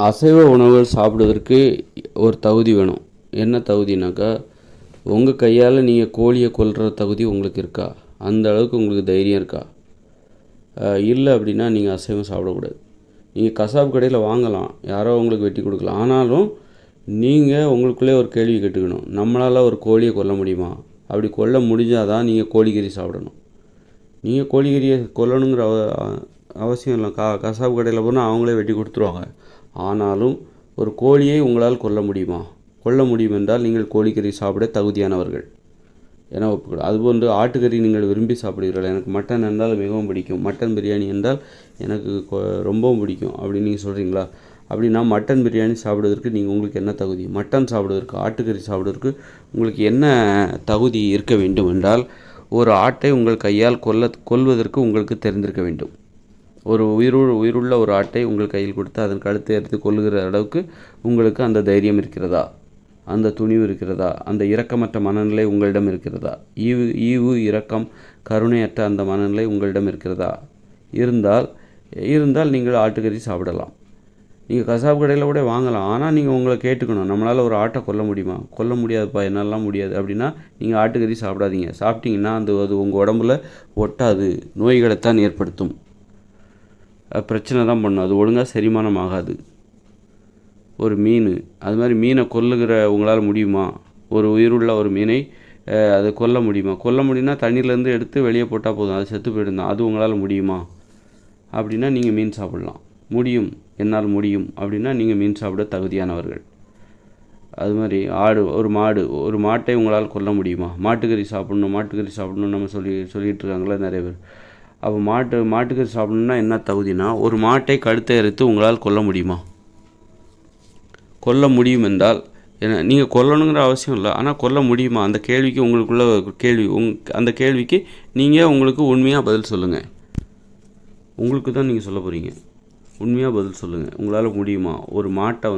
அசைவ உணவுகள் சாப்பிடுவதற்கு ஒரு தகுதி வேணும். என்ன தகுதினாக்கா, உங்கள் கையால் நீங்கள் கோழியை கொல்கிற தகுதி உங்களுக்கு இருக்கா? அந்த அளவுக்கு உங்களுக்கு தைரியம் இருக்கா? இல்லை அப்படின்னா நீங்கள் அசைவம் சாப்பிடக்கூடாது. நீங்கள் கசாப்பு கடையில் வாங்கலாம், யாரோ உங்களுக்கு வெட்டி கொடுக்கலாம். ஆனாலும் நீங்கள் உங்களுக்குள்ளே ஒரு கேள்வி கேட்டுக்கணும், நம்மளால் ஒரு கோழியை கொல்ல முடியுமா? அப்படி கொல்ல முடிஞ்சால் தான் நீங்கள் கோழிக்கறி சாப்பிடணும். நீங்கள் கோழிக்கறியை கொல்லணுங்கிற அவசியம் இல்லை. கசாப்பு கடையில் போனால் அவங்களே வெட்டி கொடுத்துருவாங்க. ஆனாலும் ஒரு கோழியை உங்களால் கொல்ல முடியுமா? கொல்ல முடியும் என்றால் நீங்கள் கோழிக்கறி சாப்பிட தகுதியானவர்கள் என ஒப்புக்கொள்ள. அதுபோன்று ஆட்டுக்கறி நீங்கள் விரும்பி சாப்பிடுவீர்கள். எனக்கு மட்டன் என்றால் மிகவும் பிடிக்கும், மட்டன் பிரியாணி என்றால் எனக்கு ரொம்பவும் பிடிக்கும் அப்படின்னு நீங்கள் சொல்கிறீங்களா? அப்படின்னா மட்டன் பிரியாணி சாப்பிடுவதற்கு உங்களுக்கு என்ன தகுதி? மட்டன் சாப்பிடுவதற்கு, ஆட்டுக்கறி சாப்பிடுவதற்கு உங்களுக்கு என்ன தகுதி இருக்க வேண்டும் என்றால், ஒரு ஆட்டை உங்கள் கையால் கொல்வதற்கு உங்களுக்கு தெரிந்திருக்க வேண்டும். ஒரு உயிருள்ள ஒரு ஆட்டை உங்கள் கையில் கொடுத்து அதன் கழுத்தை எடுத்து கொல்லுகிற அளவுக்கு உங்களுக்கு அந்த தைரியம் இருக்கிறதா? அந்த துணிவு இருக்கிறதா? அந்த இரக்கமற்ற மனநிலை உங்களிடம் இருக்கிறதா? ஈவு இரக்கம் கருணையற்ற அந்த மனநிலை உங்களிடம் இருக்கிறதா? இருந்தால் நீங்கள் ஆட்டுக்கறி சாப்பிடலாம். நீங்கள் கசாப்பு கடையில் கூட வாங்கலாம். ஆனால் நீங்கள் உங்களை கேட்டுக்கணும், நம்மளால் ஒரு ஆட்டை கொல்ல முடியுமா? கொல்ல முடியாதுப்பா, என்னாலாம் முடியாது அப்படின்னா நீங்கள் ஆட்டுக்கறி சாப்பிடாதீங்க. சாப்பிட்டீங்கன்னா அது உங்கள் உடம்புல ஒட்டாது, நோய்களைத்தான் ஏற்படுத்தும், பிரச்சனை தான் பண்ணும். அது ஒழுங்காக செரிமானம் ஆகாது. ஒரு மீன், அது மாதிரி மீனை கொல்லுகிற உங்களால் முடியுமா? ஒரு உயிருள்ள ஒரு மீனை அதை கொல்ல முடியுமா? கொல்ல முடியும்னா தண்ணியிலேருந்து எடுத்து வெளியே போட்டால் போதும், அது செத்து போயிடும். அது உங்களால் முடியுமா? அப்படின்னா நீங்கள் மீன் சாப்பிடலாம். முடியும், என்னால் முடியும் அப்படின்னா நீங்கள் மீன் சாப்பிட தகுதியானவர்கள். அது மாதிரி ஒரு மாட்டை உங்களால் கொல்ல முடியுமா? மாட்டுக்கறி சாப்பிடணும் நம்ம சொல்லிகிட்டு இருக்காங்களே நிறைய பேர். அப்போ மாட்டுக்கறி சாப்பிடணுன்னா என்ன தகுதினா, ஒரு மாட்டை கழுத்தை அறுத்து உங்களால் கொல்ல முடியுமா? கொல்ல முடியும் என்றால் நீங்கள் கொல்லணுங்கிற அவசியம் இல்லை, ஆனால் கொல்ல முடியுமா? அந்த கேள்விக்கு உங்களுக்குள்ள கேள்வி, அந்த கேள்விக்கு நீங்கள் உங்களுக்கு உண்மையாக பதில் சொல்லுங்கள். உங்களுக்கு தான் நீங்கள் சொல்ல போகிறீங்க. உண்மையாக பதில் சொல்லுங்கள். உங்களால் முடியுமா? ஒரு மாட்டை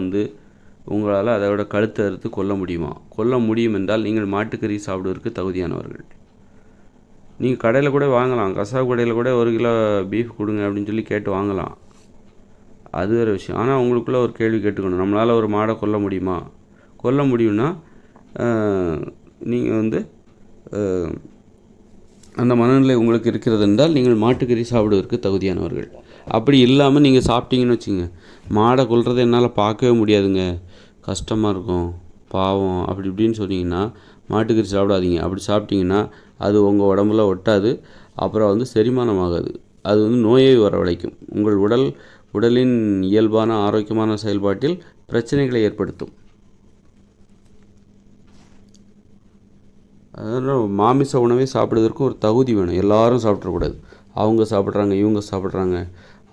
உங்களால் அதோட கழுத்தை அறுத்து கொல்ல முடியுமா? கொல்ல முடியும் என்றால் நீங்கள் மாட்டுக்கறி சாப்பிடுவதற்கு தகுதியானவர்கள். நீங்கள் கடையில் கூட வாங்கலாம், கசாப்பு கடையில் கூட 1 கிலோ பீஃப் கொடுங்க அப்படின்னு சொல்லி கேட்டு வாங்கலாம், அது வேறு விஷயம். ஆனால் உங்களுக்குள்ளே ஒரு கேள்வி கேட்டுக்கணும், நம்மளால் ஒரு மாடை கொல்ல முடியுமா? கொல்ல முடியும்னா நீங்கள் அந்த மனநிலை உங்களுக்கு இருக்கிறது என்றால் நீங்கள் மாட்டுக்கறி சாப்பிடுவதற்கு தகுதியானவர்கள். அப்படி இல்லாமல் நீங்கள் சாப்பிட்டீங்கன்னு வச்சுங்க, மாடை கொல்றதை என்னால் பார்க்கவே முடியாதுங்க, கஷ்டமாக இருக்கும், பாவம் அப்படி இப்படின்னு சொன்னீங்கன்னா மாட்டுக்கறி சாப்பிடாதீங்க. அப்படி சாப்பிட்டீங்கன்னா அது உங்கள் உடம்புல ஒட்டாது, அப்புறம் செரிமானம் ஆகாது, அது நோயை வரவழைக்கும். உங்கள் உடலின் இயல்பான ஆரோக்கியமான செயல்பாட்டில் பிரச்சனைகளை ஏற்படுத்தும். அதனால் மாமிச உணவை சாப்பிடுவதற்கு ஒரு தகுதி வேணும். எல்லாரும் சாப்பிட்றக்கூடாது. அவங்க சாப்பிட்றாங்க, இவங்க சாப்பிட்றாங்க,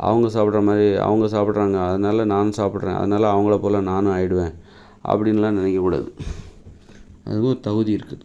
அவங்க சாப்பிட்ற மாதிரி அவங்க சாப்பிட்றாங்க, அதனால் நான் சாப்பிட்றேன், அதனால் அவங்கள போல் நானும் ஆகிடுவேன் அப்படின்லாம் நினைக்கக்கூடாது. அதுவும் ஒரு தகுதி இருக்குது.